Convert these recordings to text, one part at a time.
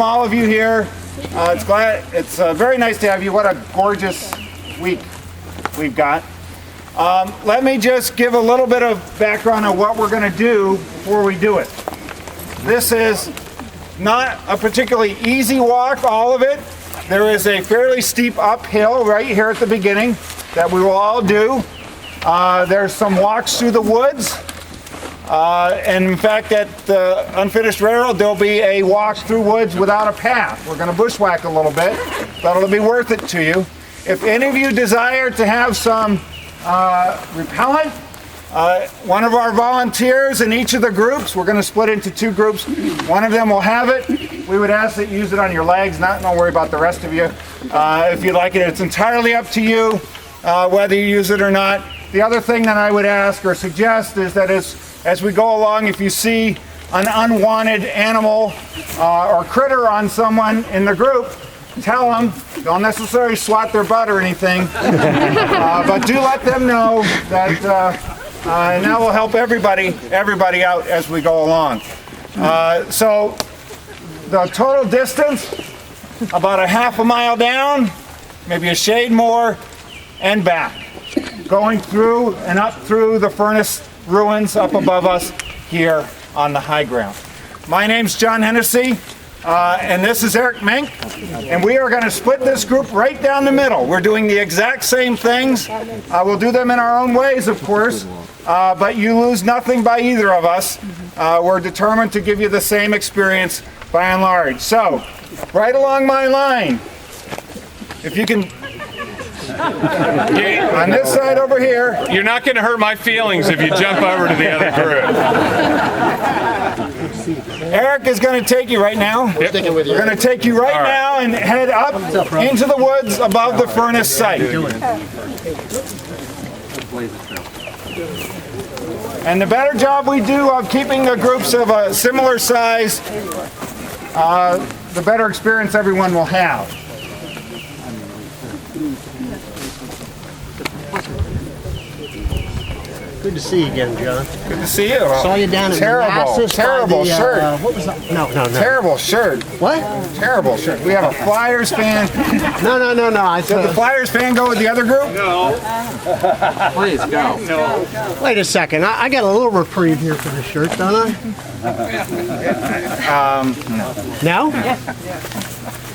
all of you here. It's very nice to have you. What a gorgeous week we've got. Let me just give a little bit of background on what we're going to do before we do it. This is not a particularly easy walk, all of it. There is a fairly steep uphill right here at the beginning that we will all do. There's some walks through the woods. And in fact, at the Unfinished Railroad, there'll be a walk through woods without a path. We're going to bushwhack a little bit, but it'll be worth it to you. If any of you desire to have some repellent, one of our volunteers in each of the groups, we're going to split into two groups. One of them will have it. We would ask that you use it on your legs, don't worry about the rest of you. If you like it, it's entirely up to you whether you use it or not. The other thing that I would ask or suggest is that as we go along, if you see an unwanted animal or critter on someone in the group, tell them. Don't necessarily swat their butt or anything, but do let them know that, and that will help everybody out as we go along. So the total distance, about a half a mile down, maybe a shade more, and back. Going through and up through the furnace ruins up above us here on the high ground. My name's John Hennessy, and this is Eric Mink, and we are going to split this group right down the middle. We're doing the exact same things. We'll do them in our own ways, of course, but you lose nothing by either of us. We're determined to give you the same experience by and large. So, right along my line, if you can... on this side over here. You're not going to hurt my feelings if you jump over to the other group. Eric is going to take you right now. Yep. We're going to take you right now and head up into the woods above the furnace site. And the better job we do of keeping the groups of a similar size, the better experience everyone will have. Good to see you again, John. Good to see you. Saw you down at terrible shirt. What was that? No. Terrible shirt. What? Terrible shirt. We have a Flyers fan. No. Did the Flyers fan go with the other group? No. Please go. No. Wait a second. I got a little reprieve here for the shirt, don't I? No?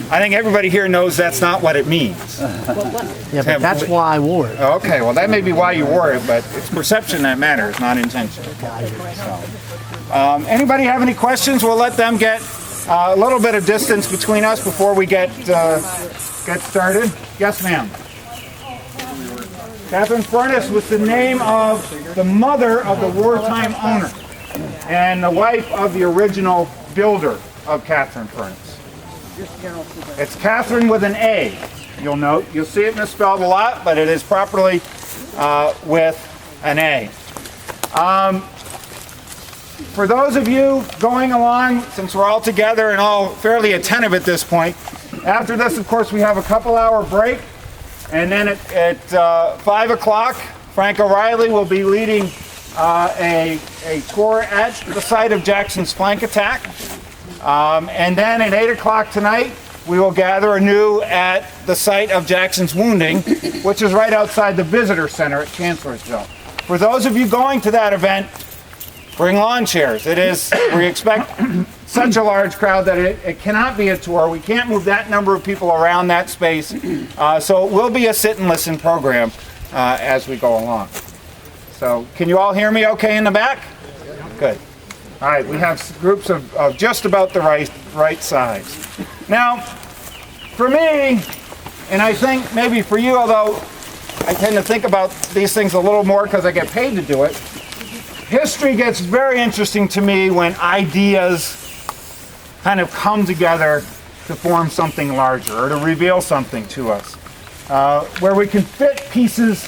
I think everybody here knows that's not what it means. Yeah, but that's why I wore it. Okay, well that may be why you wore it, but it's perception that matters, not intention. Anybody have any questions? We'll let them get a little bit of distance between us before we get started. Yes, ma'am. Catharine Furnace was the name of the mother of the wartime owner and the wife of the original builder of Catharine Furnace. It's Catherine with an A. You'll note. You'll see it misspelled a lot, but it is properly with an A. For those of you going along, since we're all together and all fairly attentive at this point, after this, of course, we have a couple-hour break, and then at 5 o'clock, Frank O'Reilly will be leading a tour at the site of Jackson's flank attack. And then at 8 o'clock tonight, we will gather anew at the site of Jackson's wounding, which is right outside the visitor center at Chancellorsville. For those of you going to that event, bring lawn chairs. We expect such a large crowd that it cannot be a tour. We can't move that number of people around that space. So it will be a sit and listen program as we go along. So can you all hear me okay in the back? Good. All right, we have groups of just about the right size. Now, for me, and I think maybe for you, although I tend to think about these things a little more because I get paid to do it, history gets very interesting to me when ideas kind of come together to form something larger or to reveal something to us, where we can fit pieces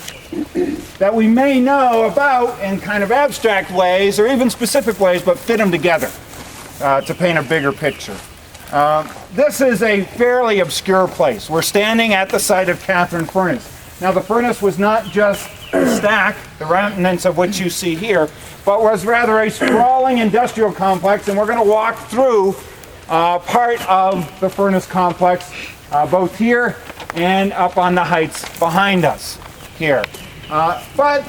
that we may know about in kind of abstract ways or even specific ways, but fit them together to paint a bigger picture. This is a fairly obscure place. We're standing at the site of Catharine Furnace. Now, the furnace was not just a stack, the remnants of which you see here, but was rather a sprawling industrial complex, and we're going to walk through part of the furnace complex, both here and up on the heights behind us here. But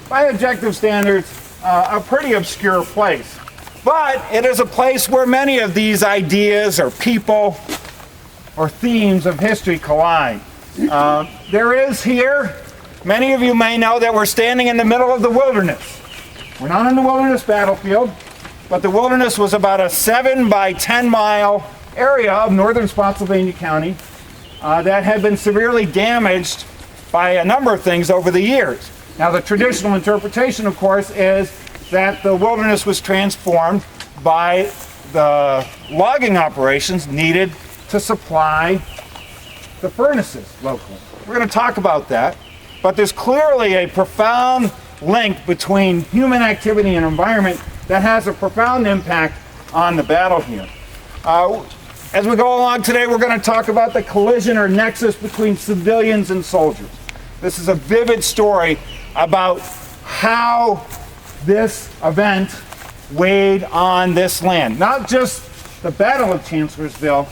by objective standards, a pretty obscure place. But it is a place where many of these ideas or people or themes of history collide. There is here, many of you may know that we're standing in the middle of the wilderness. We're not in the wilderness battlefield, but the wilderness was about a 7 by 10 mile area of northern Spotsylvania County that had been severely damaged by a number of things over the years. Now, the traditional interpretation, of course, is that the wilderness was transformed by the logging operations needed to supply the furnaces locally. We're going to talk about that, but there's clearly a profound link between human activity and environment that has a profound impact on the battle here. As we go along today, we're going to talk about the collision or nexus between civilians and soldiers. This is a vivid story about how this event weighed on this land. Not just the Battle of Chancellorsville,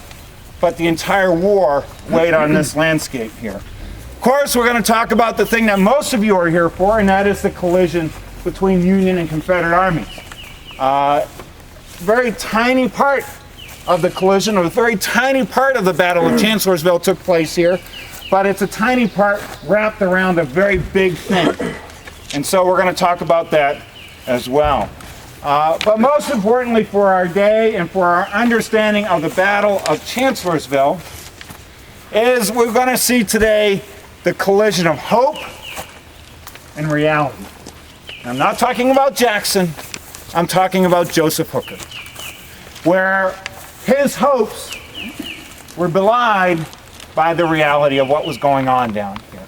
but the entire war weighed on this landscape here. Of course, we're going to talk about the thing that most of you are here for, and that is the collision between Union and Confederate armies. Very tiny part of the collision, a very tiny part of the Battle of Chancellorsville took place here, but it's a tiny part wrapped around a very big thing. And so we're going to talk about that as well. But most importantly for our day and for our understanding of the Battle of Chancellorsville is we're going to see today the collision of hope and reality. I'm not talking about Jackson, I'm talking about Joseph Hooker, where his hopes were belied by the reality of what was going on down here.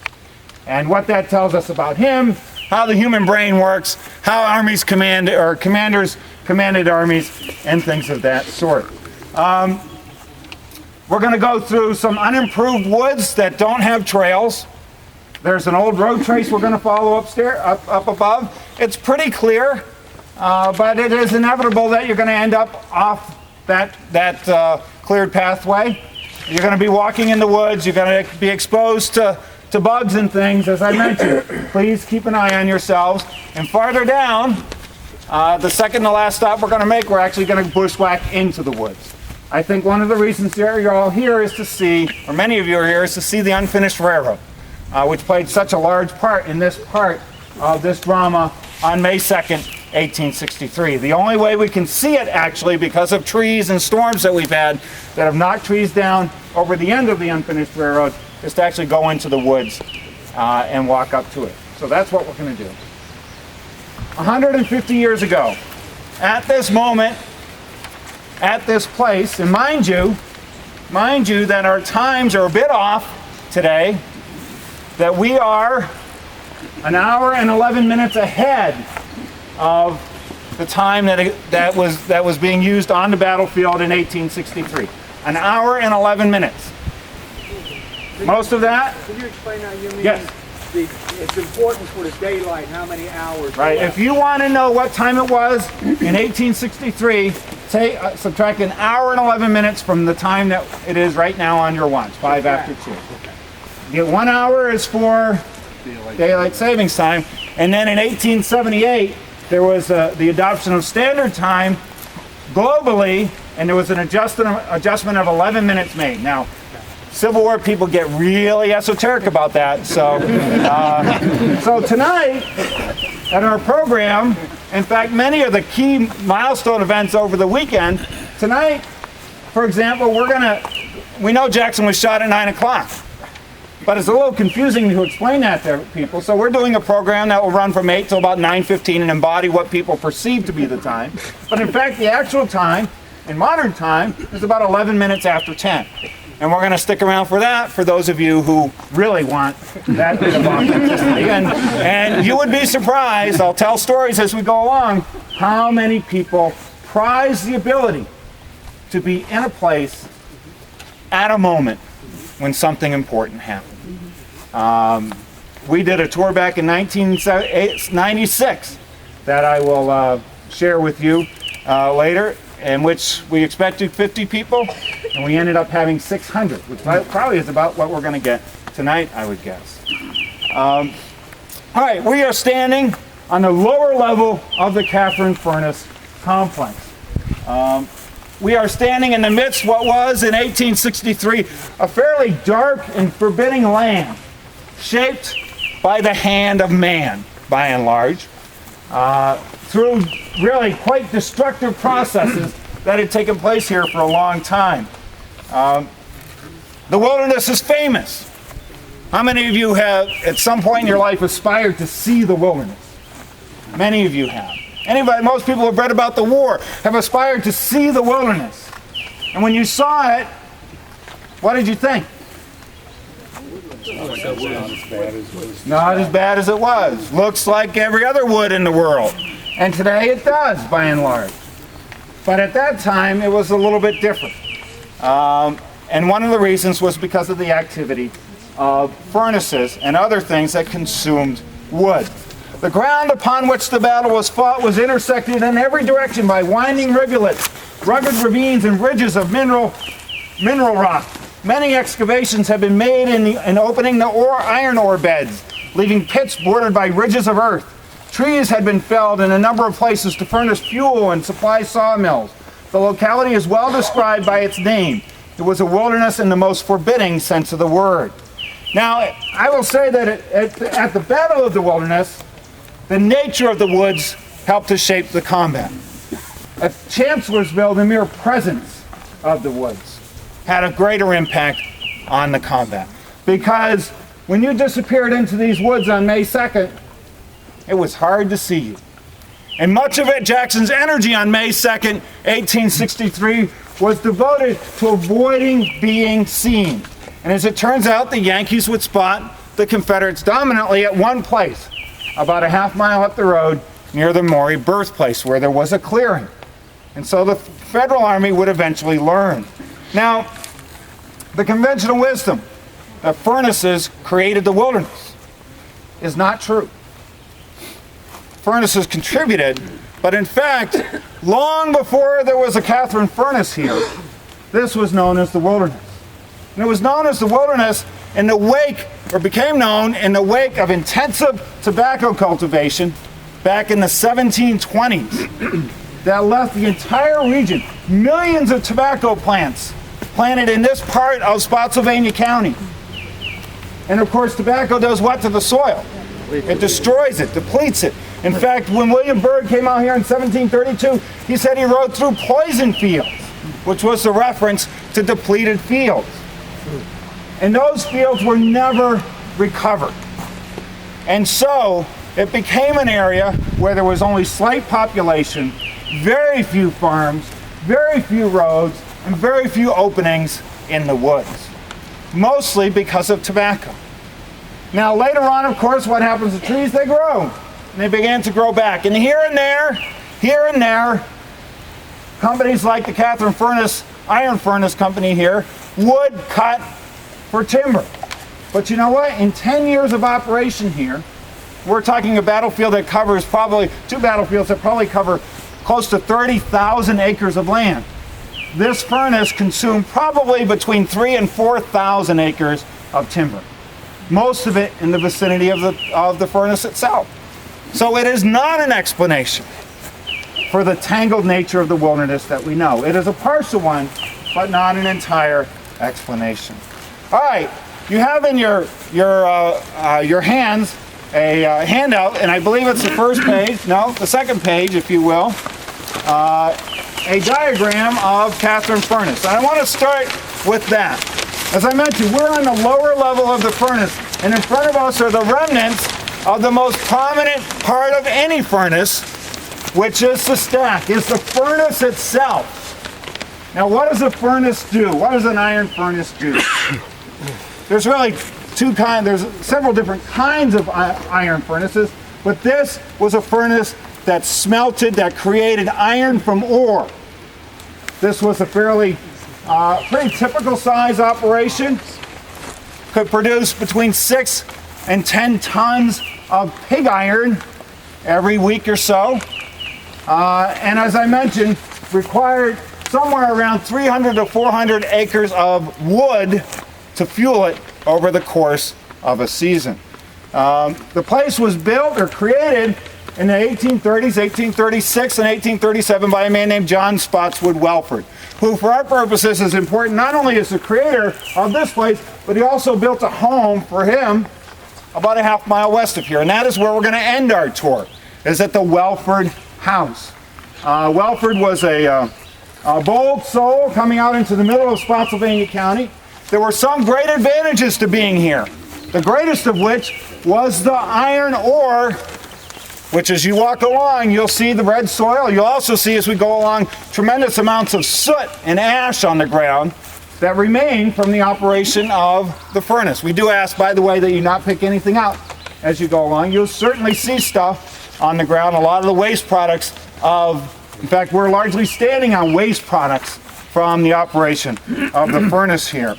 And what that tells us about him, how the human brain works, how armies command or commanders commanded armies, and things of that sort. We're going to go through some unimproved woods that don't have trails. There's an old road trace we're going to follow up above. It's pretty clear, but it is inevitable that you're going to end up off that cleared pathway. You're going to be walking in the woods. You're going to be exposed to bugs and things, as I mentioned. Please keep an eye on yourselves. And farther down, the second to last stop we're going to make, we're actually going to bushwhack into the woods. I think one of the reasons you're all here is to see, or many of you are here, is to see the unfinished railroad, which played such a large part in this part of this drama on May 2nd, 1863. The only way we can see it, actually, because of trees and storms that we've had that have knocked trees down over the end of the unfinished railroad, is to actually go into the woods and walk up to it. So that's what we're going to do. 150 years ago, at this moment, at this place, and mind you that our times are a bit off today, that we are an hour and 11 minutes ahead of the time that was being used on the battlefield in 1863. An hour and 11 minutes. Most of that? Can you explain how you mean yes. Its importance for the daylight, how many hours? Right. If you want to know what time it was in 1863, subtract an hour and 11 minutes from the time that it is right now on your watch, 5 after 2. The 1 hour is for daylight savings time, and then in 1878 there was the adoption of standard time globally, and there was an adjustment of 11 minutes made. Now, Civil War people get really esoteric about that. So, so tonight at our program, in fact, many of the key milestone events over the weekend, tonight, for example, we know Jackson was shot at 9 o'clock. But it's a little confusing to explain that to people. So we're doing a program that will run from 8 till about 9:15 and embody what people perceive to be the time. But in fact, the actual time, in modern time, is about 11 minutes after 10. And we're going to stick around for that for those of you who really want that bit of authenticity. And you would be surprised, I'll tell stories as we go along, how many people prize the ability to be in a place at a moment when something important happened. We did a tour back in 1996 that I will share with you later. in which we expected 50 people, and we ended up having 600, which probably is about what we're going to get tonight, I would guess. All right, we are standing on the lower level of the Catharine Furnace complex. We are standing in the midst of what was, in 1863, a fairly dark and forbidding land, shaped by the hand of man, by and large, through really quite destructive processes that had taken place here for a long time. The wilderness is famous. How many of you have, at some point in your life, aspired to see the wilderness? Many of you have. Anybody, most people have read about the war, have aspired to see the wilderness. And when you saw it, what did you think? Not as bad as it was. Looks like every other wood in the world. And today it does, by and large. But at that time, it was a little bit different. And one of the reasons was because of the activity of furnaces and other things that consumed wood. The ground upon which the battle was fought was intersected in every direction by winding rivulets, rugged ravines, and ridges of mineral rock. Many excavations have been made in opening the iron ore beds, leaving pits bordered by ridges of earth. Trees had been felled in a number of places to furnish fuel and supply sawmills. The locality is well described by its name. It was a wilderness in the most forbidding sense of the word. Now, I will say that at the Battle of the Wilderness, the nature of the woods helped to shape the combat. At Chancellorsville, the mere presence of the woods had a greater impact on the combat. Because when you disappeared into these woods on May 2nd, it was hard to see you. And much of it, Jackson's energy on May 2nd, 1863, was devoted to avoiding being seen. And as it turns out, the Yankees would spot the Confederates dominantly at one place, about a half mile up the road near the Maury birthplace, where there was a clearing. And so the Federal Army would eventually learn. Now, the conventional wisdom that furnaces created the wilderness is not true. Furnaces contributed, but in fact, long before there was a Catharine Furnace here, this was known as the wilderness. And it was known as the wilderness in the wake, or became known in the wake of intensive tobacco cultivation back in the 1720s that left the entire region, millions of tobacco plants planted in this part of Spotsylvania County. And of course, tobacco does what to the soil? It destroys it, depletes it. In fact, when William Byrd came out here in 1732, he said he rode through poison fields, which was a reference to depleted fields. And those fields were never recovered. And so it became an area where there was only slight population, very few farms, very few roads, and very few openings in the woods, mostly because of tobacco. Now later on, of course, what happens to trees? They grow, and they began to grow back. And here and there, companies like the Catharine Furnace, Iron Furnace Company here, would cut for timber. But you know what? In 10 years of operation here, we're talking a battlefield that covers probably, two battlefields that probably cover close to 30,000 acres of land. This furnace consumed probably between 3,000 and 4,000 acres of timber. Most of it in the vicinity of the furnace itself. So it is not an explanation for the tangled nature of the wilderness that we know. It is a partial one, but not an entire explanation. All right, you have in your hands a handout, and I believe it's the first page, no, the second page, if you will, a diagram of Catharine Furnace. And I want to start with that. As I mentioned, we're on the lower level of the furnace, and in front of us are the remnants of the most prominent part of any furnace, which is the stack, is the furnace itself. Now, what does a furnace do? What does an iron furnace do? There's really there's several different kinds of iron furnaces, but this was a furnace that smelted, that created iron from ore. This was a fairly, pretty typical size operation. Could produce between 6 and 10 tons of pig iron every week or so. And as I mentioned, required somewhere around 300 to 400 acres of wood to fuel it over the course of a season. The place was built or created in the 1830s, 1836, and 1837 by a man named John Spotswood Wellford, who for our purposes is important not only as the creator of this place, but he also built a home for him about a half-mile west of here. And that is where we're going to end our tour, is at the Wellford house. Wellford was a bold soul coming out into the middle of Spotsylvania County. There were some great advantages to being here, the greatest of which was the iron ore, which as you walk along, you'll see the red soil. You'll also see as we go along tremendous amounts of soot and ash on the ground that remain from the operation of the furnace. We do ask, by the way, that you not pick anything out as you go along. You'll certainly see stuff on the ground, a lot of the waste products in fact, we're largely standing on waste products from the operation of the furnace here.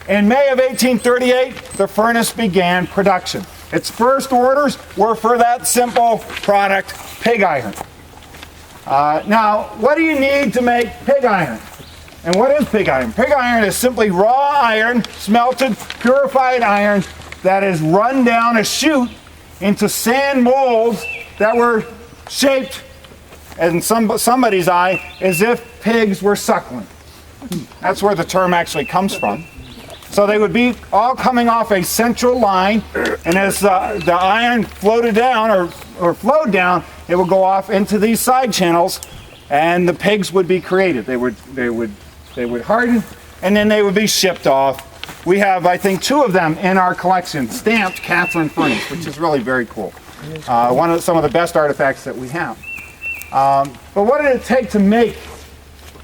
In May of 1838, the furnace began production. Its first orders were for that simple product, pig iron. Now, what do you need to make pig iron? And what is pig iron? Pig iron is simply raw iron, smelted, purified iron that is run down a chute into sand molds that were shaped in somebody's eye as if pigs were suckling. That's where the term actually comes from. So they would be all coming off a central line, and as the iron floated down or flowed down, it would go off into these side channels, and the pigs would be created. They would harden, and then they would be shipped off. We have, I think, 2 of them in our collection, stamped Catharine Furnace, which is really very cool. Some of the best artifacts that we have. But what did it take to make?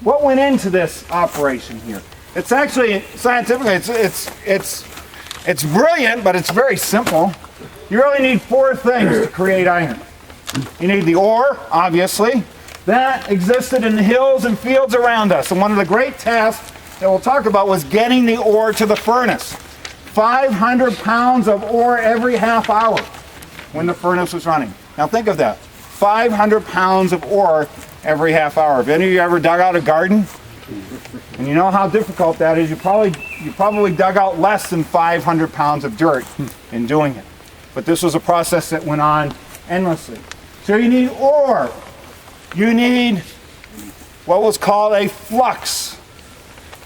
What went into this operation here? It's actually scientifically, it's brilliant, but it's very simple. You really need 4 things to create iron. You need the ore, obviously. That existed in the hills and fields around us. And one of the great tasks that we'll talk about was getting the ore to the furnace. 500 pounds of ore every half hour when the furnace was running. Now think of that. 500 pounds of ore every half hour. Have any of you ever dug out a garden? And you know how difficult that is. You probably dug out less than 500 pounds of dirt in doing it. But this was a process that went on endlessly. So you need ore. You need what was called a flux.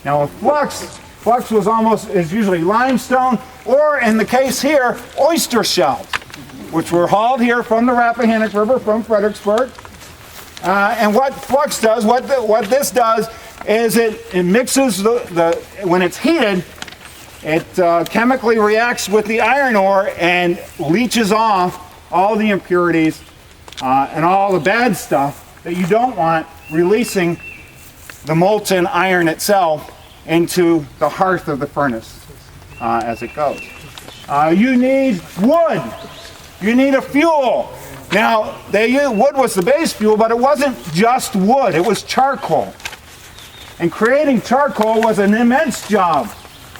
Now a flux is usually limestone, or in the case here, oyster shells, which were hauled here from the Rappahannock River from Fredericksburg. And what flux does, what this does, is it mixes when it's heated, it chemically reacts with the iron ore and leaches off all the impurities and all the bad stuff that you don't want, releasing the molten iron itself into the hearth of the furnace as it goes. You need wood. You need a fuel. Now, wood was the base fuel, but it wasn't just wood. It was charcoal. And creating charcoal was an immense job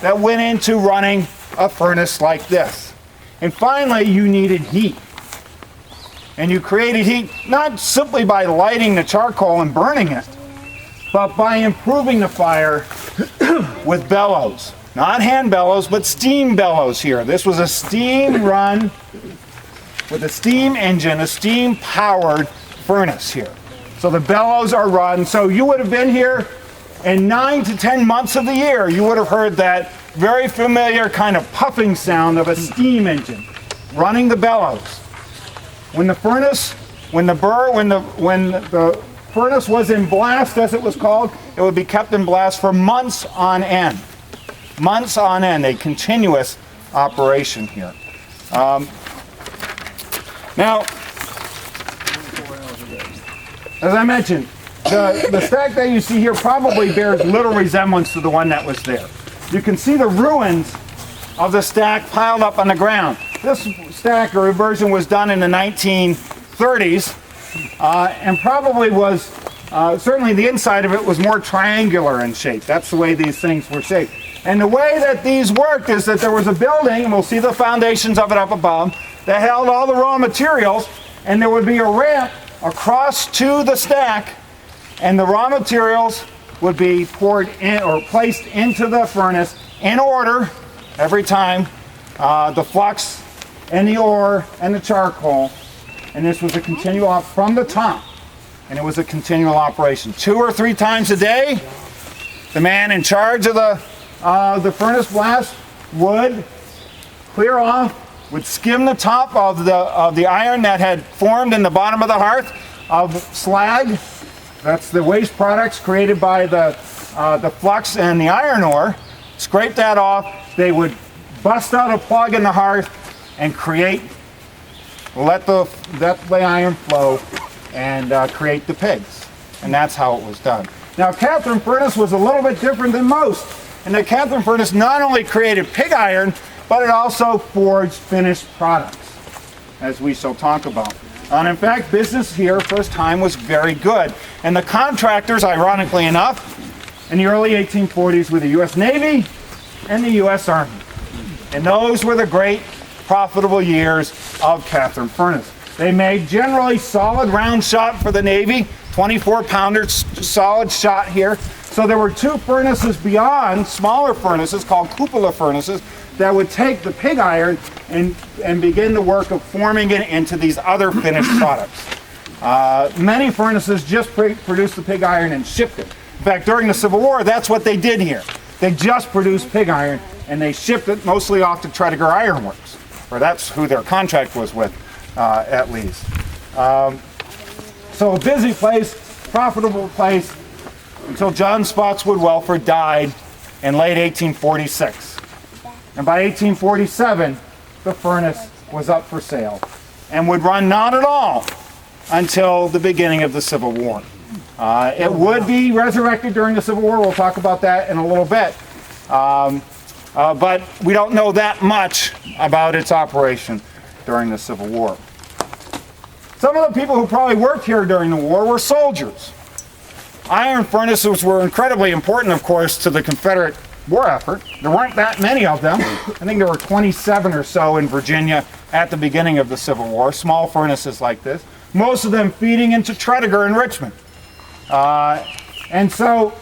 that went into running a furnace like this. And finally, you needed heat. And you created heat not simply by lighting the charcoal and burning it, but by improving the fire with bellows. Not hand bellows, but steam bellows here. This was a steam run with a steam engine, a steam-powered furnace here. So the bellows are run. So you would have been here in 9 to 10 months of the year. You would have heard that very familiar kind of puffing sound of a steam engine running the bellows. When the furnace was in blast, as it was called, it would be kept in blast for months on end. Months on end, a continuous operation here. Now, as I mentioned, the stack that you see here probably bears little resemblance to the one that was there. You can see the ruins of the stack piled up on the ground. This stack or version was done in the 1930s and probably was, certainly the inside of it was more triangular in shape. That's the way these things were shaped. And the way that these worked is that there was a building, and we'll see the foundations of it up above, that held all the raw materials, and there would be a ramp across to the stack, and the raw materials would be poured in or placed into the furnace in order every time, the flux and the ore and the charcoal, and this was a continual from the top, and it was a continual operation. 2 or 3 times a day, the man in charge of the furnace blast would clear off, would skim the top of the iron that had formed in the bottom of the hearth of slag. That's the waste products created by the flux and the iron ore. Scrape that off. They would bust out a plug in the hearth and let the iron flow and create the pigs. And that's how it was done. Now, Catharine Furnace was a little bit different than most. And the Catharine Furnace not only created pig iron, but it also forged finished products, as we shall talk about. And in fact, business here first time was very good. And the contractors, ironically enough, in the early 1840s were the U.S. Navy and the U.S. Army. And those were the great profitable years of Catharine Furnace. They made generally solid round shot for the Navy, 24-pounder solid shot here. So there were 2 furnaces beyond, smaller furnaces called cupola furnaces, that would take the pig iron and begin the work of forming it into these other finished products. Many furnaces just produced the pig iron and shipped it. In fact, during the Civil War, that's what they did here. They just produced pig iron and they shipped it mostly off to Tredegar Iron Works, or that's who their contract was with, at least. So a busy place, profitable place, until John Spotswood Wellford died in late 1846. And by 1847, the furnace was up for sale and would run not at all until the beginning of the Civil War. It would be resurrected during the Civil War. We'll talk about that in a little bit. But we don't know that much about its operation during the Civil War. Some of the people who probably worked here during the war were soldiers. Iron furnaces were incredibly important, of course, to the Confederate war effort. There weren't that many of them. I think there were 27 or so in Virginia at the beginning of the Civil War, small furnaces like this, most of them feeding into Tredegar and Richmond. And so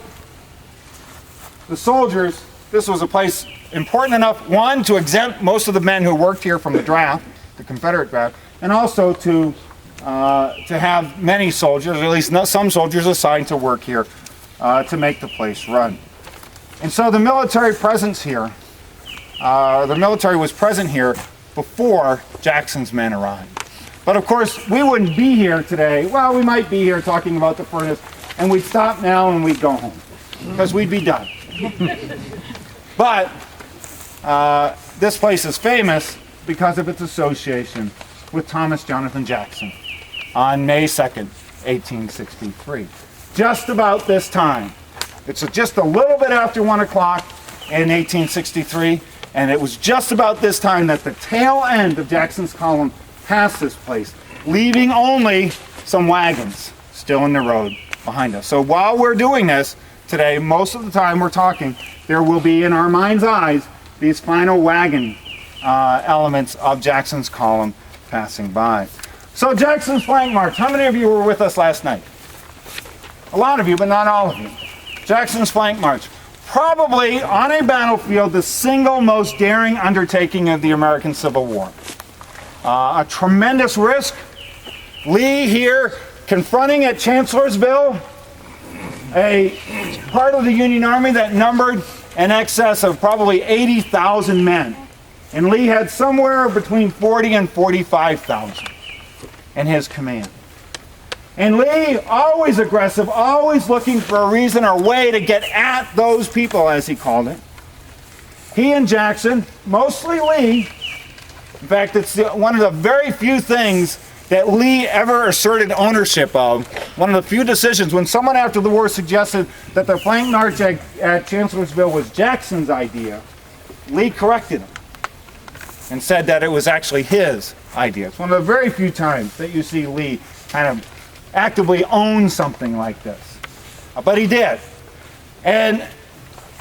the soldiers, this was a place important enough, one, to exempt most of the men who worked here from the draft, the Confederate draft, and also to have many soldiers, or at least some soldiers, assigned to work here to make the place run. And so the military presence here, the military was present here before Jackson's men arrived. But of course, we wouldn't be here today. Well, we might be here talking about the furnace, and we'd stop now and we'd go home, because we'd be done. But this place is famous because of its association with Thomas Jonathan Jackson on May 2nd, 1863. Just about this time. It's just a little bit after 1 o'clock in 1863, and it was just about this time that the tail end of Jackson's column passed this place, leaving only some wagons still in the road behind us. So while we're doing this today, most of the time we're talking, there will be in our mind's eyes these final wagon elements of Jackson's column passing by. So Jackson's flank march, how many of you were with us last night? A lot of you, but not all of you. Jackson's flank march, probably on a battlefield the single most daring undertaking of the American Civil War. A tremendous risk. Lee here confronting at Chancellorsville a part of the Union Army that numbered in excess of probably 80,000 men. And Lee had somewhere between 40 and 45,000 in his command. And Lee, always aggressive, always looking for a reason or way to get at those people, as he called it. He and Jackson, mostly Lee, in fact, it's one of the very few things that Lee ever asserted ownership of. One of the few decisions, when someone after the war suggested that the flank march at Chancellorsville was Jackson's idea, Lee corrected him and said that it was actually his idea. It's one of the very few times that you see Lee kind of actively own something like this. But he did. And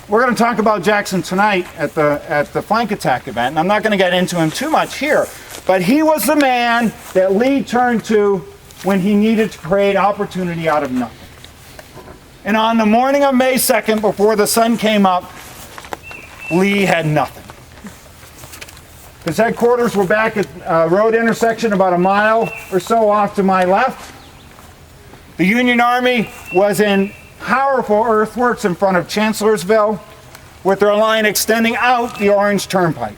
we're going to talk about Jackson tonight at the flank attack event, and I'm not going to get into him too much here, but he was the man that Lee turned to when he needed to create opportunity out of nothing. And on the morning of May 2nd, before the sun came up, Lee had nothing. His headquarters were back at a road intersection about a mile or so off to my left. The Union Army was in powerful earthworks in front of Chancellorsville, with their line extending out the Orange Turnpike.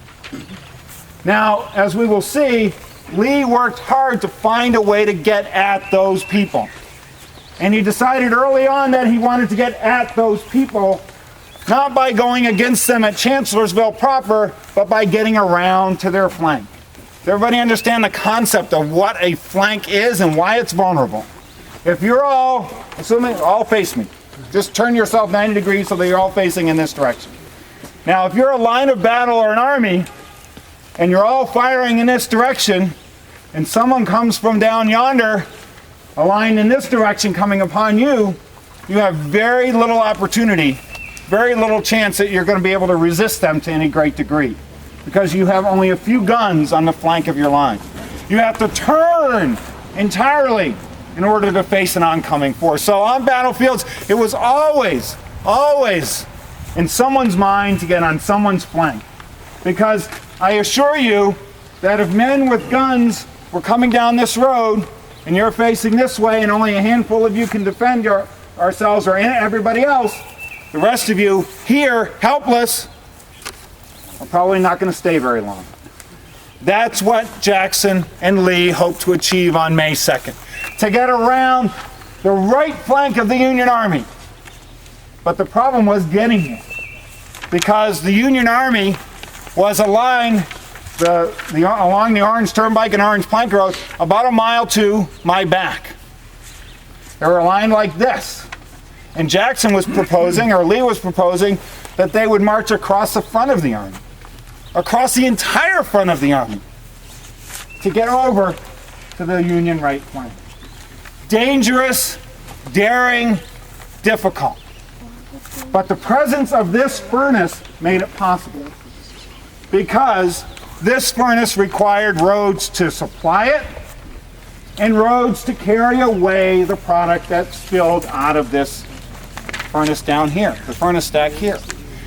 Now, as we will see, Lee worked hard to find a way to get at those people. And he decided early on that he wanted to get at those people, not by going against them at Chancellorsville proper, but by getting around to their flank. Does everybody understand the concept of what a flank is and why it's vulnerable? If you're all, assuming, all face me. Just turn yourself 90 degrees so that you're all facing in this direction. Now, if you're a line of battle or an army, and you're all firing in this direction, and someone comes from down yonder, a line in this direction coming upon you, you have very little opportunity, very little chance that you're going to be able to resist them to any great degree, because you have only a few guns on the flank of your line. You have to turn entirely in order to face an oncoming force. So on battlefields, it was always in someone's mind to get on someone's flank, because I assure you that if men with guns were coming down this road and you're facing this way and only a handful of you can defend ourselves or everybody else, the rest of you here, helpless, are probably not going to stay very long. That's what Jackson and Lee hoped to achieve on May 2nd, to get around the right flank of the Union Army. But the problem was getting here, because the Union Army was aligned along the Orange Turnpike and Orange Plank Road about a mile to my back. They were aligned like this. And Jackson was proposing, or Lee was proposing, that they would march across the front of the army, across the entire front of the army, to get over to the Union right flank. Dangerous, daring, difficult. But the presence of this furnace made it possible, because this furnace required roads to supply it and roads to carry away the product that spilled out of this furnace down here, the furnace stack here.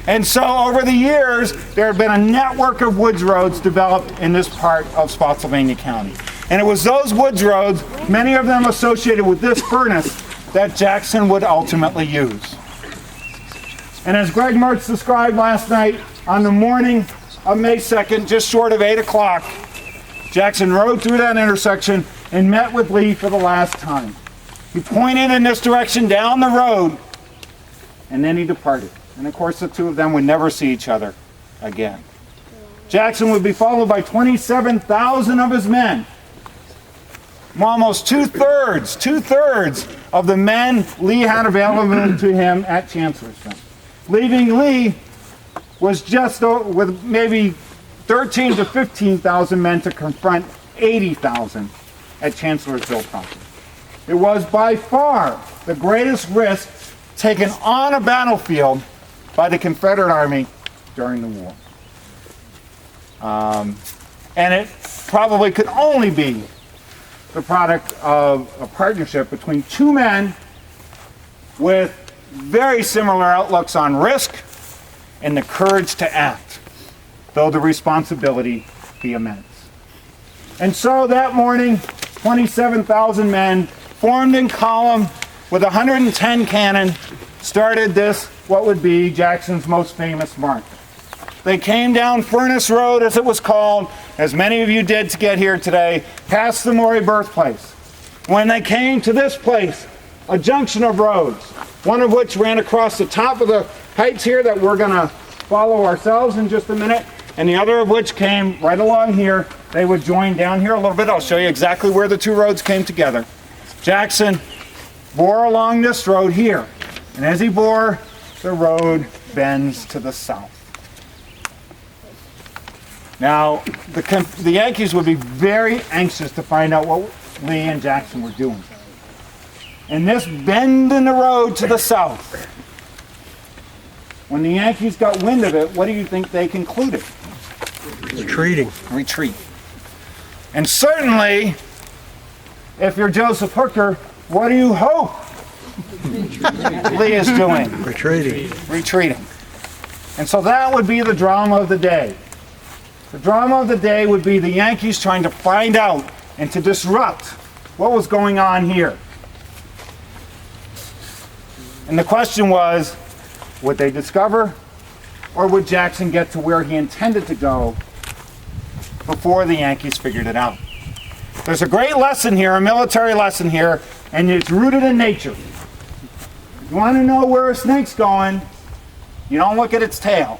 And so over the years, there had been a network of woods roads developed in this part of Spotsylvania County. And it was those woods roads, many of them associated with this furnace, that Jackson would ultimately use. And as Greg Mertz described last night, on the morning of May 2nd, just short of 8 o'clock, Jackson rode through that intersection and met with Lee for the last time. He pointed in this direction down the road, and then he departed. And of course, the two of them would never see each other again. Jackson would be followed by 27,000 of his men. Almost two-thirds of the men Lee had available to him at Chancellorsville. Leaving Lee was just with maybe 13 to 15,000 men to confront 80,000 at Chancellorsville proper. It was by far the greatest risk taken on a battlefield by the Confederate Army during the war. And it probably could only be the product of a partnership between two men with very similar outlooks on risk and the courage to act, though the responsibility be immense. And so that morning, 27,000 men formed in column with 110 cannon started this, what would be Jackson's most famous march. They came down Furnace Road, as it was called, as many of you did to get here today, past the Maury birthplace. When they came to this place, a junction of roads, one of which ran across the top of the heights here that we're going to follow ourselves in just a minute, and the other of which came right along here. They would join down here a little bit. I'll show you exactly where the two roads came together. Jackson bore along this road here, and as he bore, the road bends to the south. Now, the Yankees would be very anxious to find out what Lee and Jackson were doing. And this bend in the road to the south, when the Yankees got wind of it, what do you think they concluded? Retreat. And certainly, if you're Joseph Hooker, what do you hope Lee is doing? Retreating. Retreating. And so that would be the drama of the day. The drama of the day would be the Yankees trying to find out and to disrupt what was going on here. And the question was, would they discover, or would Jackson get to where he intended to go before the Yankees figured it out? There's a great lesson here, a military lesson here, and it's rooted in nature. You want to know where a snake's going, you don't look at its tail,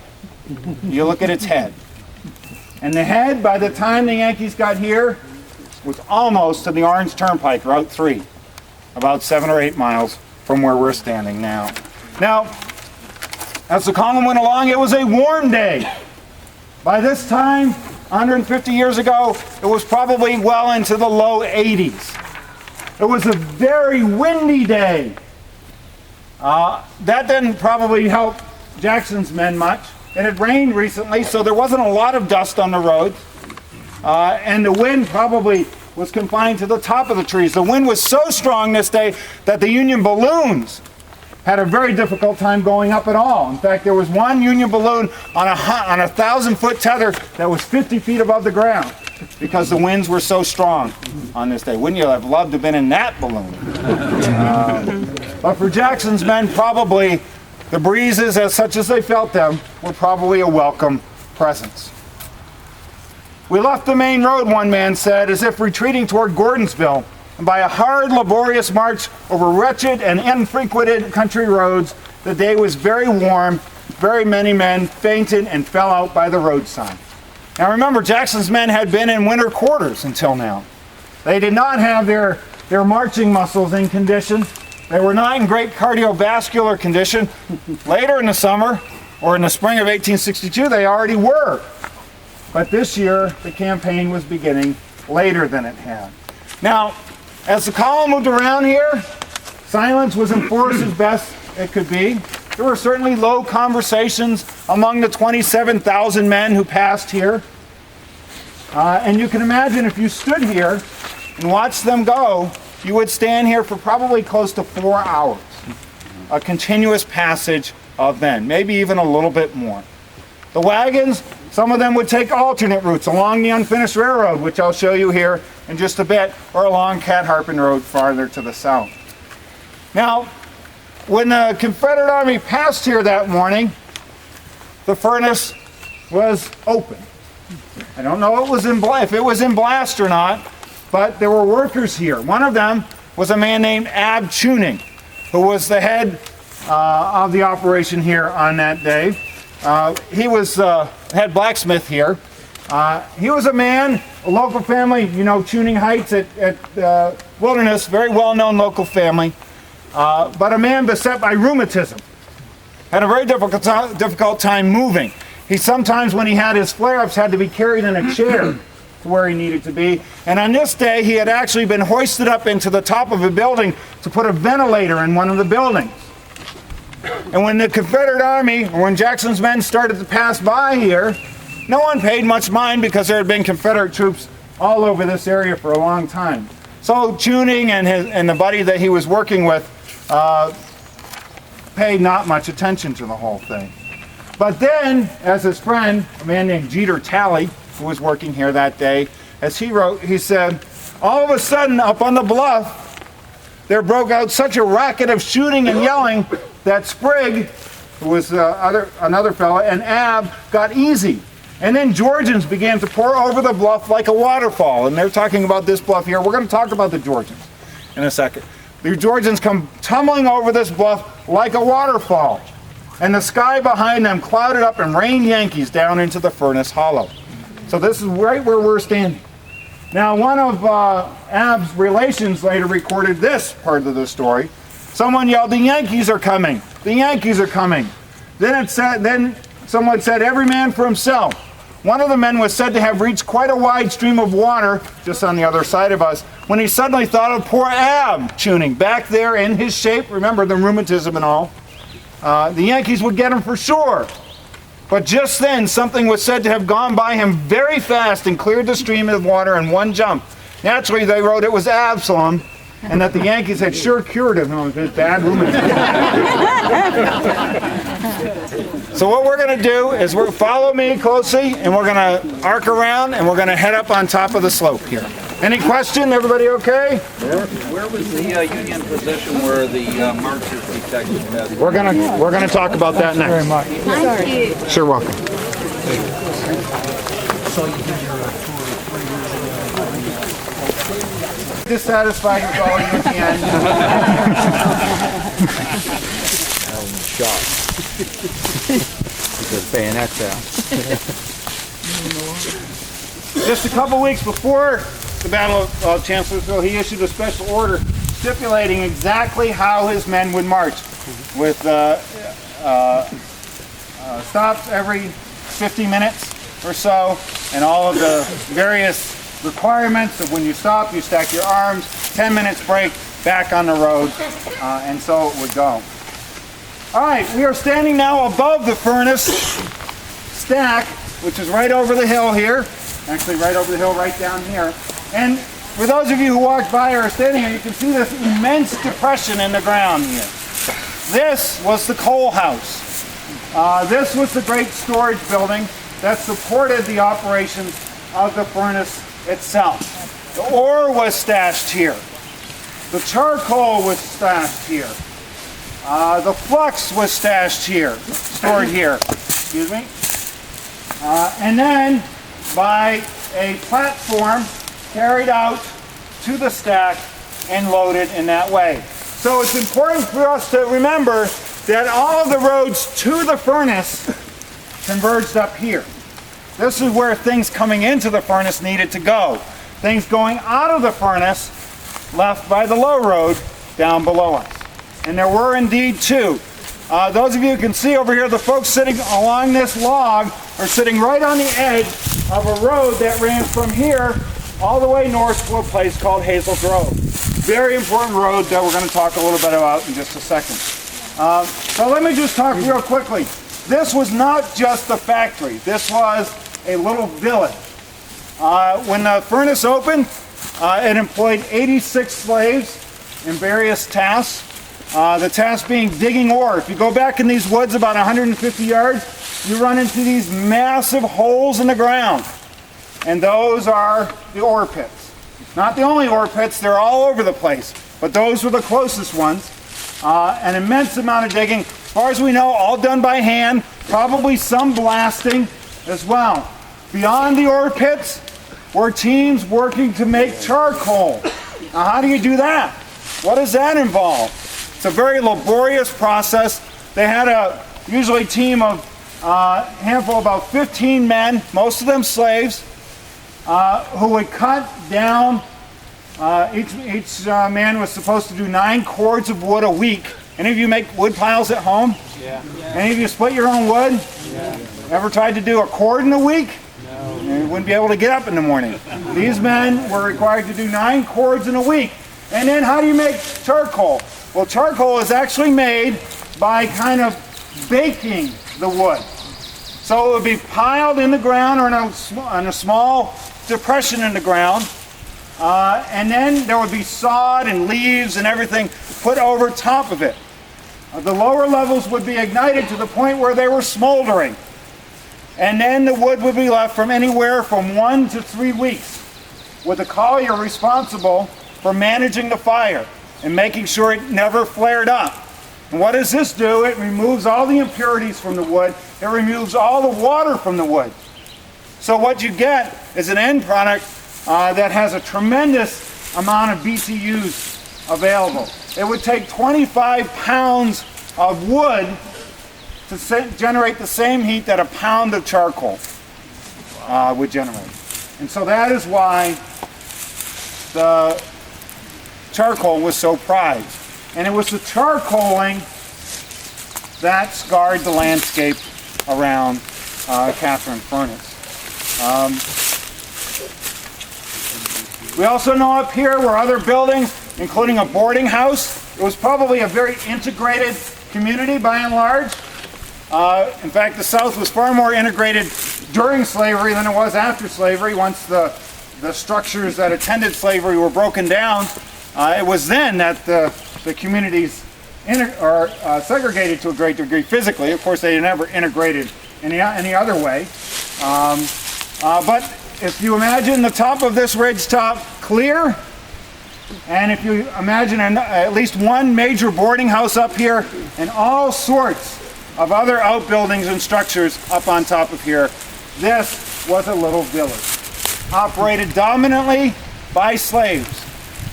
you look at its head. And the head, by the time the Yankees got here, was almost to the Orange Turnpike, Route 3, about 7 or 8 miles from where we're standing now. Now, as the column went along, it was a warm day. By this time, 150 years ago, it was probably well into the low 80s. It was a very windy day. That didn't probably help Jackson's men much. It had rained recently, so there wasn't a lot of dust on the roads. And the wind probably was confined to the top of the trees. The wind was so strong this day that the Union balloons had a very difficult time going up at all. In fact, there was one Union balloon on a 1,000-foot tether that was 50 feet above the ground because the winds were so strong on this day. Wouldn't you have loved to have been in that balloon? But for Jackson's men, probably the breezes, as such as they felt them, were probably a welcome presence. We left the main road, one man said, as if retreating toward Gordonsville, and by a hard, laborious march over wretched and unfrequented country roads, the day was very warm. Very many men fainted and fell out by the roadside. Now remember, Jackson's men had been in winter quarters until now. They did not have their marching muscles in condition. They were not in great cardiovascular condition. Later in the summer, or in the spring of 1862, they already were. But this year, the campaign was beginning later than it had. Now, as the column moved around here, silence was enforced as best it could be. There were certainly low conversations among the 27,000 men who passed here. And you can imagine if you stood here and watched them go, you would stand here for probably close to 4 hours. A continuous passage of men, maybe even a little bit more. The wagons, some of them would take alternate routes along the unfinished railroad, which I'll show you here in just a bit, or along Cat Harpin Road farther to the south. Now, when the Confederate Army passed here that morning, the furnace was open. I don't know if it was in blast or not, but there were workers here. One of them was a man named Ab Tuning, who was the head of the operation here on that day. He was head blacksmith here. He was a man, a local family, you know, Tuning Heights at Wilderness, very well-known local family, but a man beset by rheumatism. Had a very difficult time moving. He sometimes, when he had his flare-ups, had to be carried in a chair to where he needed to be. And on this day, he had actually been hoisted up into the top of a building to put a ventilator in one of the buildings. And when the Confederate Army, or when Jackson's men started to pass by here, no one paid much mind because there had been Confederate troops all over this area for a long time. So Tuning and the buddy that he was working with paid not much attention to the whole thing. But then, as his friend, a man named Jeter Talley, who was working here that day, as he wrote, he said, all of a sudden up on the bluff, there broke out such a racket of shooting and yelling that Sprigg, who was another fellow, and Ab got easy. And then Georgians began to pour over the bluff like a waterfall. And they're talking about this bluff here. We're going to talk about the Georgians in a second. The Georgians come tumbling over this bluff like a waterfall. And the sky behind them clouded up and rained Yankees down into the Furnace Hollow. So this is right where we're standing. Now, one of Ab's relations later recorded this part of the story. Someone yelled, "The Yankees are coming! The Yankees are coming!" Then someone said, "Every man for himself." One of the men was said to have reached quite a wide stream of water just on the other side of us when he suddenly thought of poor Ab Tuning back there in his shape. Remember the rheumatism and all. The Yankees would get him for sure. But just then, something was said to have gone by him very fast and cleared the stream of water in one jump. Naturally, they wrote it was Absalom, and that the Yankees had sure cured him of his bad rheumatism. So what we're going to do is follow me closely, and we're going to arc around, and we're going to head up on top of the slope here. Any question? Everybody okay? Where was the Union position where the marchers detected that? We're gonna talk about that next. Very much. Thank you. Sure, welcome. Dissatisfied with all you can. Shot. Because bayonets out. Just a couple weeks before the Battle of Chancellorsville, he issued a special order stipulating exactly how his men would march, with stops every 50 minutes or so, and all of the various requirements of when you stop, you stack your arms, 10 minutes break, back on the road, and so it would go. All right, we are standing now above the furnace stack, which is right over the hill here. Actually, right over the hill, right down here. And for those of you who walked by or are standing here, you can see this immense depression in the ground here. This was the coal house. This was the great storage building that supported the operations of the furnace itself. The ore was stashed here. The charcoal was stashed here. The flux was stashed here, stored here. Excuse me. And then by a platform carried out to the stack and loaded in that way. So it's important for us to remember that all of the roads to the furnace converged up here. This is where things coming into the furnace needed to go. Things going out of the furnace left by the low road down below us. And there were indeed two. Those of you who can see over here, the folks sitting along this log are sitting right on the edge of a road that ran from here all the way north to a place called Hazel Grove. Very important road that we're going to talk a little bit about in just a second. So let me just talk real quickly. This was not just a factory. This was a little village. When the furnace opened, it employed 86 slaves in various tasks. The task being digging ore. If you go back in these woods about 150 yards, you run into these massive holes in the ground. And those are the ore pits. Not the only ore pits, they're all over the place. But those were the closest ones. An immense amount of digging. As far as we know, all done by hand. Probably some blasting as well. Beyond the ore pits were teams working to make charcoal. Now how do you do that? What does that involve? It's a very laborious process. They had a usually team of handful of about 15 men, most of them slaves, who would cut down. Each man was supposed to do 9 cords of wood a week. Any of you make wood piles at home? Yeah. Any of you split your own wood? Yeah. Ever tried to do a cord in a week? No. You wouldn't be able to get up in the morning. These men were required to do 9 cords in a week. And then how do you make charcoal? Well, charcoal is actually made by kind of baking the wood. So it would be piled in the ground or in a small depression in the ground. And then there would be sod and leaves and everything put over top of it. The lower levels would be ignited to the point where they were smoldering. And then the wood would be left from anywhere from 1 to 3 weeks, with the collier responsible for managing the fire and making sure it never flared up. And what does this do? It removes all the impurities from the wood. It removes all the water from the wood. So what you get is an end product that has a tremendous amount of BTUs available. It would take 25 pounds of wood to generate the same heat that a pound of charcoal would generate. And so that is why the charcoal was so prized. And it was the charcoaling that scarred the landscape around Catharine Furnace. We also know up here were other buildings, including a boarding house. It was probably a very integrated community by and large. In fact, the South was far more integrated during slavery than it was after slavery. Once the structures that attended slavery were broken down, It was then that the communities segregated to a great degree physically. Of course, they never integrated any other way. But if you imagine the top of this ridge top clear, and if you imagine at least one major boarding house up here and all sorts of other outbuildings and structures up on top of here, this was a little village, operated dominantly by slaves,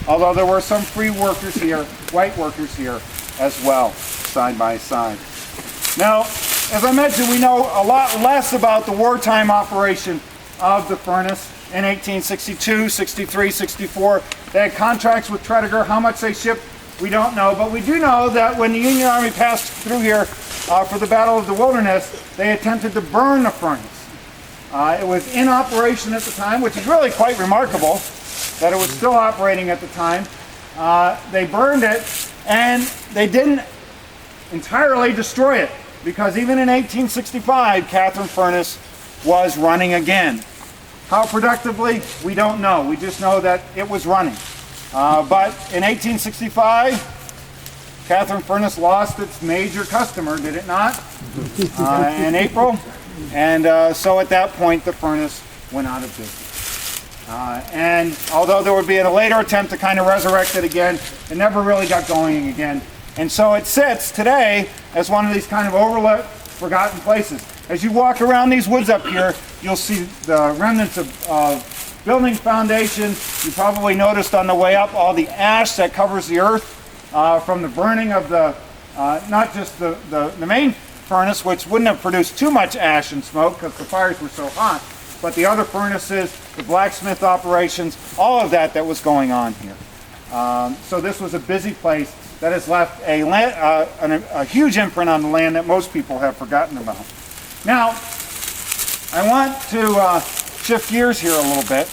although there were some free workers here, white workers here as well, side by side. Now, as I mentioned, we know a lot less about the wartime operation of the furnace in 1862, 63, 64. They had contracts with Tredegar. How much they shipped, we don't know, but we do know that when the Union Army passed through here for the Battle of the Wilderness, they attempted to burn the furnace. It was in operation at the time, which is really quite remarkable that it was still operating at the time. They burned it, and they didn't entirely destroy it, because even in 1865, Catharine Furnace was running again. How productively, we don't know. We just know that it was running. But in 1865, Catharine Furnace lost its major customer, did it not? In April. And so at that point, the furnace went out of business. And although there would be a later attempt to kind of resurrect it again, it never really got going again. And so it sits today as one of these kind of overlooked, forgotten places. As you walk around these woods up here, you'll see the remnants of building foundations. You probably noticed on the way up all the ash that covers the earth from the burning of the, not just the main furnace, which wouldn't have produced too much ash and smoke because the fires were so hot, but the other furnaces, the blacksmith operations, all of that was going on here. So this was a busy place that has left a huge imprint on the land that most people have forgotten about. Now, I want to shift gears here a little bit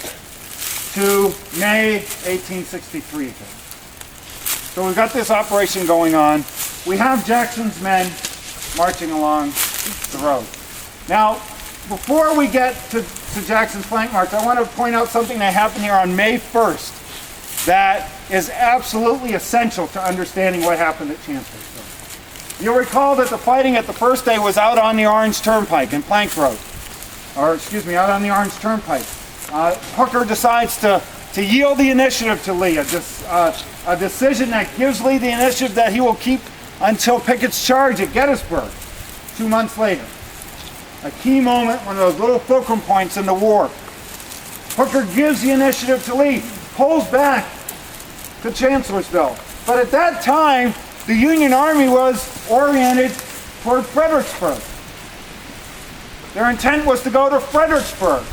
to May 1863 again. So we've got this operation going on. We have Jackson's men marching along the road. Now, before we get to Jackson's flank march, I want to point out something that happened here on May 1st that is absolutely essential to understanding what happened at Chancellorsville. You'll recall that the fighting at the first day was out on the Orange Turnpike in Plank Road. Or, excuse me, out on the Orange Turnpike. Hooker decides to yield the initiative to Lee, a decision that gives Lee the initiative that he will keep until Pickett's charge at Gettysburg 2 months later. A key moment, one of those little fulcrum points in the war. Hooker gives the initiative to Lee, pulls back to Chancellorsville. But at that time, the Union Army was oriented toward Fredericksburg. Their intent was to go to Fredericksburg.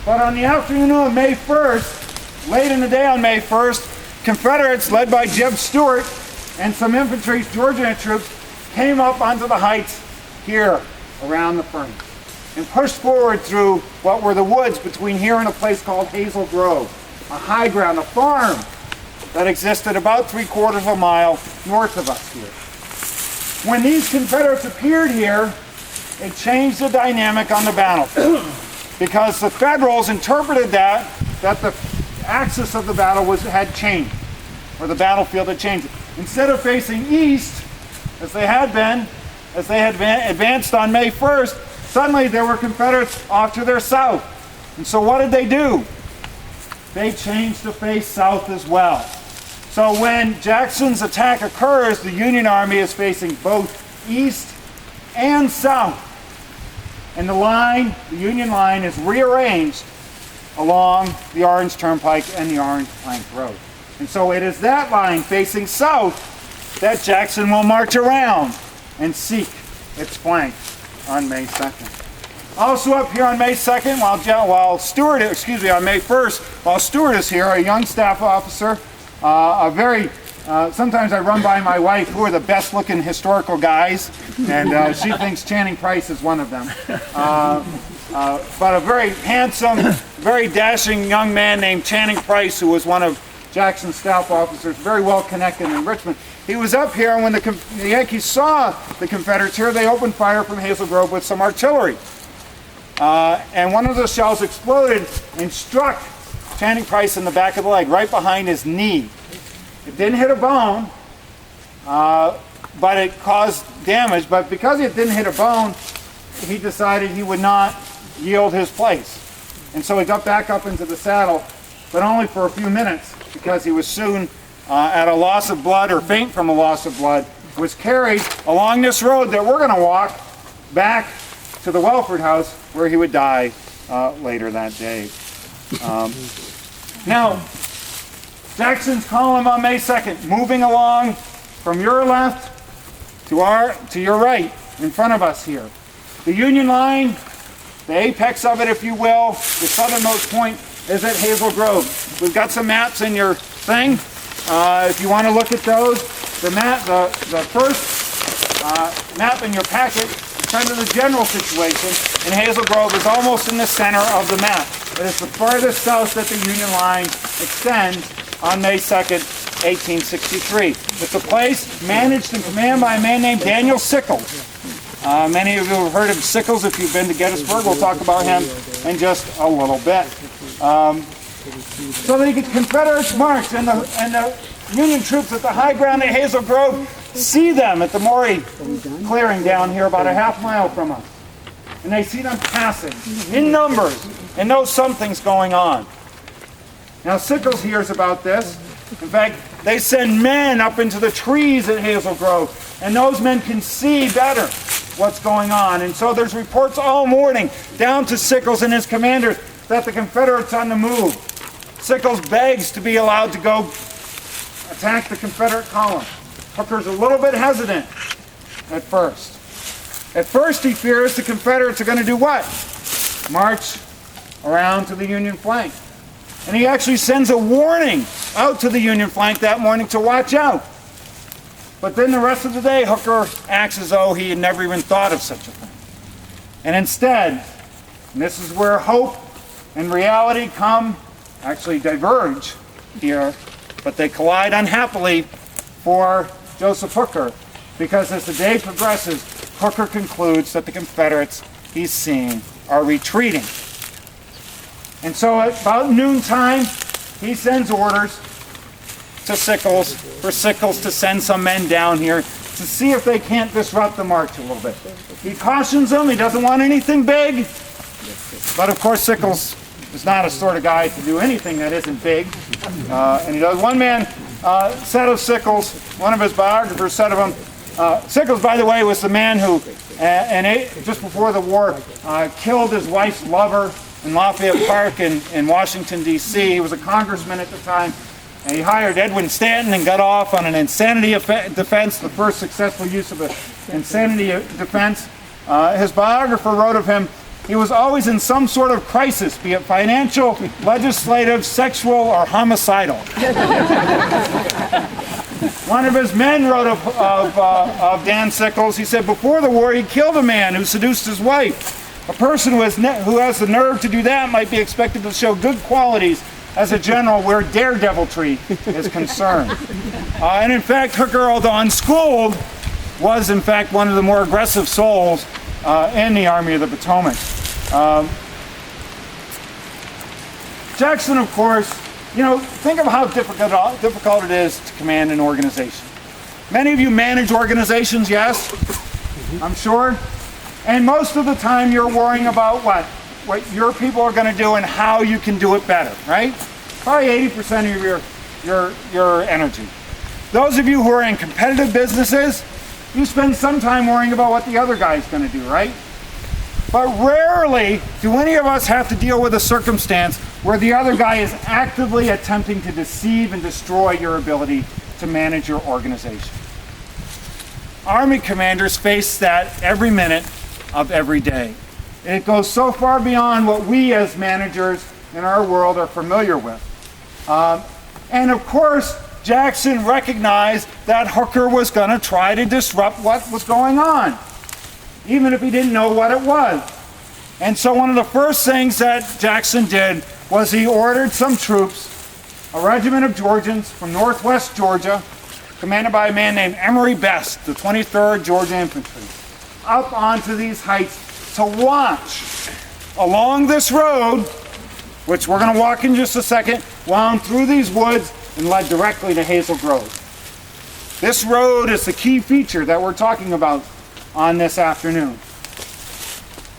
But on the afternoon of May 1st, late in the day on May 1st, Confederates led by Jeb Stuart and some infantry, Georgia troops, came up onto the heights here around the furnace and pushed forward through what were the woods between here and a place called Hazel Grove, a high ground, a farm that existed about 3/4 of a mile north of us here. When these Confederates appeared here, it changed the dynamic on the battlefield because the Federals interpreted that the axis of the battle had changed, or the battlefield had changed. Instead of facing east, as they had advanced on May 1st, suddenly there were Confederates off to their south. And so what did they do? They changed to face south as well. So when Jackson's attack occurs, the Union Army is facing both east and south. And the Union line is rearranged along the Orange Turnpike and the Orange Plank Road. And so it is that line facing south that Jackson will march around and seek its flank on May 2nd. Also up here on May 2nd, on May 1st, while Stewart is here, a young staff officer, sometimes I run by my wife, who are the best looking historical guys, and she thinks Channing Price is one of them. But a very handsome, very dashing young man named Channing Price, who was one of Jackson's staff officers, very well connected in Richmond. He was up here, and when the Yankees saw the Confederates here, they opened fire from Hazel Grove with some artillery. And one of the shells exploded and struck Channing Price in the back of the leg, right behind his knee. It didn't hit a bone, but it caused damage. But because it didn't hit a bone, he decided he would not yield his place. And so he got back up into the saddle, but only for a few minutes, because he was soon at a loss of blood, or faint from a loss of blood, was carried along this road that we're going to walk back to the Wellford house, where he would die later that day. Now, Jackson's column on May 2nd, moving along from your left to your right, in front of us here. The Union line, the apex of it, if you will, the southernmost point is at Hazel Grove. We've got some maps in your thing. If you want to look at those, the first map in your packet is kind of the general situation, and Hazel Grove is almost in the center of the map. It is the farthest south that the Union line extends on May 2nd, 1863. It's a place managed and commanded by a man named Daniel Sickles. Many of you have heard of Sickles if you've been to Gettysburg. We'll talk about him in just a little bit. So the Confederates march, and the Union troops at the high ground at Hazel Grove see them at the Maury clearing down here about a half mile from us. And they see them passing in numbers and know something's going on. Now Sickles hears about this. In fact, they send men up into the trees at Hazel Grove, and those men can see better what's going on. And so there's reports all morning down to Sickles and his commanders that the Confederates on the move. Sickles begs to be allowed to go attack the Confederate column. Hooker's a little bit hesitant at first. At first he fears the Confederates are going to do what? March around to the Union flank. And he actually sends a warning out to the Union flank that morning to watch out. But then the rest of the day, Hooker acts as though he had never even thought of such a thing. And instead, and this is where hope and reality actually diverge here, but they collide unhappily for Joseph Hooker, because as the day progresses, Hooker concludes that the Confederates he's seeing are retreating. And so at about noontime, he sends orders to Sickles, for Sickles to send some men down here to see if they can't disrupt the march a little bit. He cautions them, he doesn't want anything big, but of course Sickles is not a sort of guy to do anything that isn't big. And he does. One man said of Sickles, one of his biographers said of him, Sickles, by the way, was the man who, just before the war, killed his wife's lover in Lafayette Park in Washington, D.C. He was a congressman at the time, and he hired Edwin Stanton and got off on an insanity defense, the first successful use of an insanity defense. His biographer wrote of him, he was always in some sort of crisis, be it financial, legislative, sexual, or homicidal. One of his men wrote of Dan Sickles, he said, before the war he killed a man who seduced his wife. A person who has the nerve to do that might be expected to show good qualities as a general where daredeviltry is concerned. And in fact, Hooker, although unschooled, was in fact one of the more aggressive souls in the Army of the Potomac. Jackson, of course, think of how difficult it is to command an organization. Many of you manage organizations, yes, I'm sure. And most of the time you're worrying about what your people are going to do and how you can do it better, right? Probably 80% of your energy. Those of you who are in competitive businesses, you spend some time worrying about what the other guy's going to do, right? But rarely do any of us have to deal with a circumstance where the other guy is actively attempting to deceive and destroy your ability to manage your organization. Army commanders face that every minute of every day. It goes so far beyond what we as managers in our world are familiar with. And of course, Jackson recognized that Hooker was going to try to disrupt what was going on, even if he didn't know what it was. And so one of the first things that Jackson did was he ordered some troops, a regiment of Georgians from northwest Georgia, commanded by a man named Emory Best, the 23rd Georgia Infantry, up onto these heights to watch along this road which we're going to walk in just a second, wound through these woods and led directly to Hazel Grove. This road is the key feature that we're talking about on this afternoon.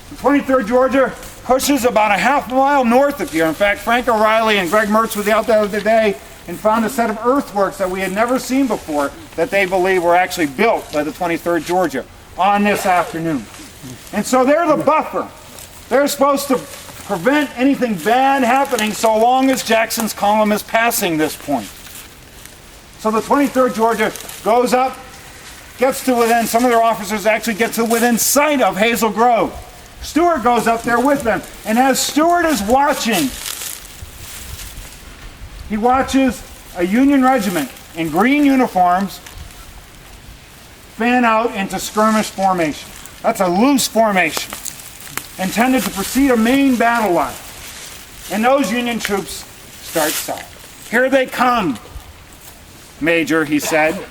The 23rd Georgia pushes about a half mile north of here. In fact, Frank O'Reilly and Greg Mertz were out the other day and found a set of earthworks that we had never seen before that they believe were actually built by the 23rd Georgia on this afternoon. And so they're the buffer. They're supposed to prevent anything bad happening so long as Jackson's column is passing this point. So the 23rd Georgia goes up, gets to within, some of their officers actually get to within sight of Hazel Grove. Stewart goes up there with them. And as Stewart is watching, he watches a Union regiment in green uniforms fan out into skirmish formation. That's a loose formation intended to precede a main battle line. And those Union troops start south. Here they come, Major, he said.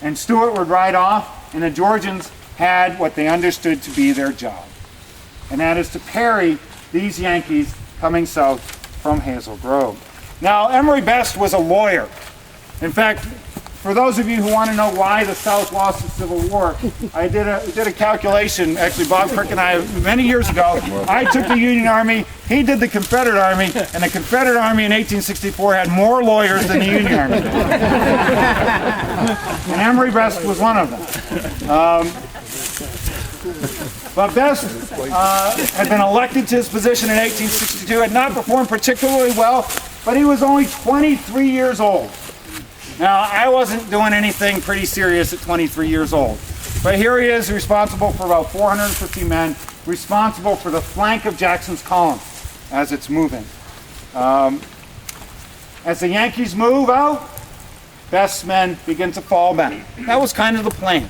And Stewart would ride off, and the Georgians had what they understood to be their job. And that is to parry these Yankees coming south from Hazel Grove. Now, Emory Best was a lawyer. In fact, for those of you who want to know why the South lost the Civil War, I did a calculation, actually Bob Crick and I, many years ago. I took the Union Army, he did the Confederate Army, and the Confederate Army in 1864 had more lawyers than the Union Army. And Emory Best was one of them. But Best had been elected to his position in 1862, had not performed particularly well, but he was only 23 years old. Now, I wasn't doing anything pretty serious at 23 years old, but here he is responsible for about 450 men, responsible for the flank of Jackson's column as it's moving. As the Yankees move out, Best's men begin to fall back. That was kind of the plan.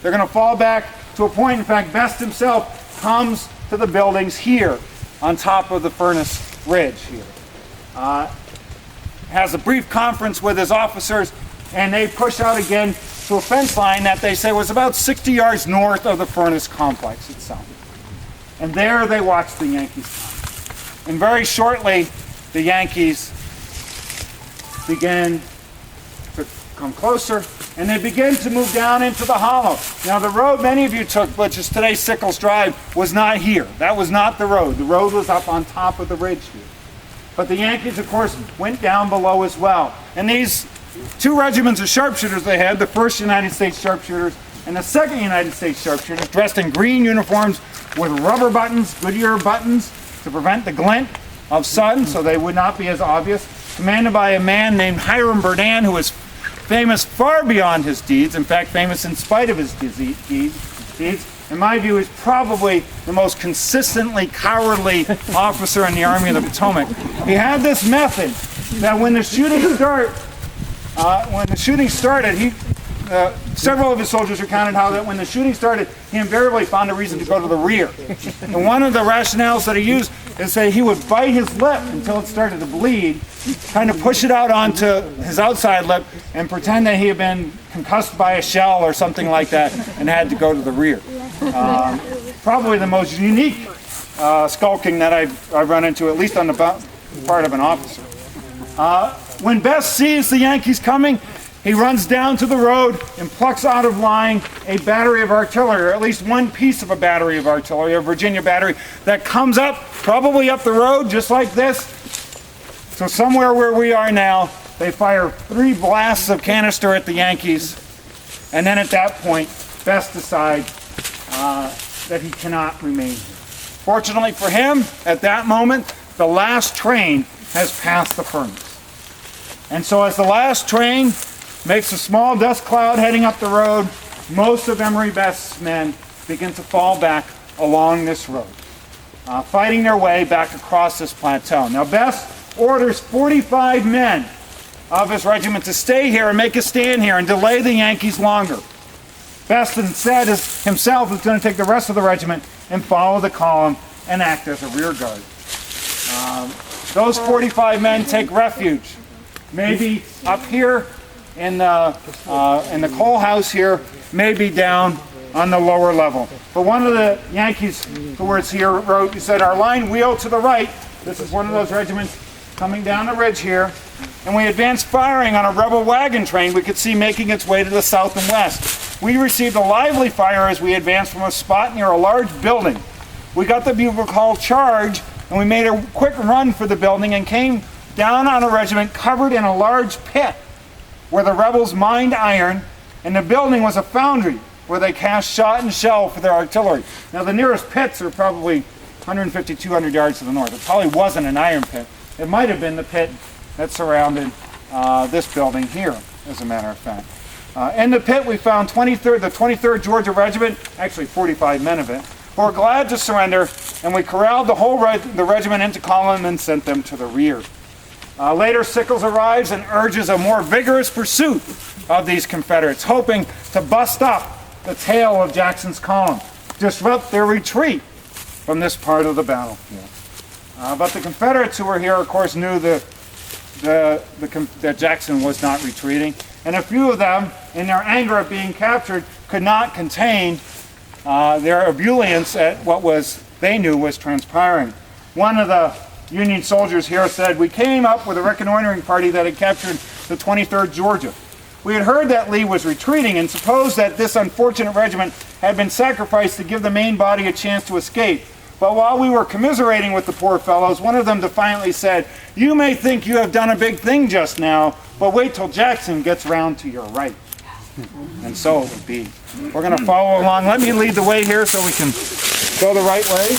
They're going to fall back to a point, in fact, Best himself comes to the buildings here on top of the Furnace Ridge here. Has a brief conference with his officers, and they push out again to a fence line that they say was about 60 yards north of the Furnace complex itself. And there they watch the Yankees come. And very shortly, the Yankees begin to come closer, and they begin to move down into the hollow. Now, the road many of you took, which is today's Sickles Drive, was not here. That was not the road. The road was up on top of the ridge here. But the Yankees, of course, went down below as well. And these two regiments of sharpshooters they had, the 1st United States Sharpshooters and the 2nd United States Sharpshooters, dressed in green uniforms with rubber buttons, Goodyear buttons, to prevent the glint of sun so they would not be as obvious, commanded by a man named Hiram Berdan, who was famous far beyond his deeds, in fact, famous in spite of his deeds. In my view, is probably the most consistently cowardly officer in the Army of the Potomac. He had this method that when the shooting started, several of his soldiers recounted how that when the shooting started, he invariably found a reason to go to the rear. And one of the rationales that he used is that he would bite his lip until it started to bleed, kind of push it out onto his outside lip, and pretend that he had been concussed by a shell or something like that and had to go to the rear. Probably the most unique skulking that I've run into, at least on the part of an officer. When Best sees the Yankees coming, he runs down to the road and plucks out of line a battery of artillery, or at least one piece of a battery of artillery, a Virginia battery, that comes up, probably up the road, just like this. So somewhere where we are now, they fire 3 blasts of canister at the Yankees, and then at that point, Best decides that he cannot remain here. Fortunately for him, at that moment, the last train has passed the furnace. And so as the last train makes a small dust cloud heading up the road, most of Emory Best's men begin to fall back along this road, fighting their way back across this plateau. Now, Best orders 45 men of his regiment to stay here and make a stand here and delay the Yankees longer. Best instead himself is going to take the rest of the regiment and follow the column and act as a rear guard. Those 45 men take refuge, maybe up here in the coal house here, maybe down on the lower level. But one of the Yankees who was here wrote, he said, "Our line wheeled to the right This is one of those regiments coming down the ridge here. And we advanced firing on a rebel wagon train we could see making its way to the south and west. We received a lively fire as we advanced from a spot near a large building. We got the bugle call charge, and we made a quick run for the building and came down on a regiment covered in a large pit where the rebels mined iron, and the building was a foundry where they cast shot and shell for their artillery. Now the nearest pits are probably 150, 200 yards to the north. It probably wasn't an iron pit. It might have been the pit that surrounded this building here, as a matter of fact. In the pit we found the 23rd Georgia Regiment, actually 45 men of it, who were glad to surrender, and we corralled the regiment into column and sent them to the rear. Later, Sickles arrives and urges a more vigorous pursuit of these Confederates, hoping to bust up the tail of Jackson's column, disrupt their retreat from this part of the battlefield. But the Confederates who were here, of course, knew that Jackson was not retreating, and a few of them, in their anger at being captured, could not contain their ebullience at what they knew was transpiring. One of the Union soldiers here said, "We came up with a reconnoitering party that had captured the 23rd Georgia. We had heard that Lee was retreating and supposed that this unfortunate regiment had been sacrificed to give the main body a chance to escape. But while we were commiserating with the poor fellows, one of them defiantly said, 'You may think you have done a big thing just now, but wait till Jackson gets round to your right.'" And so it would be. We're going to follow along. Let me lead the way here so we can go the right way.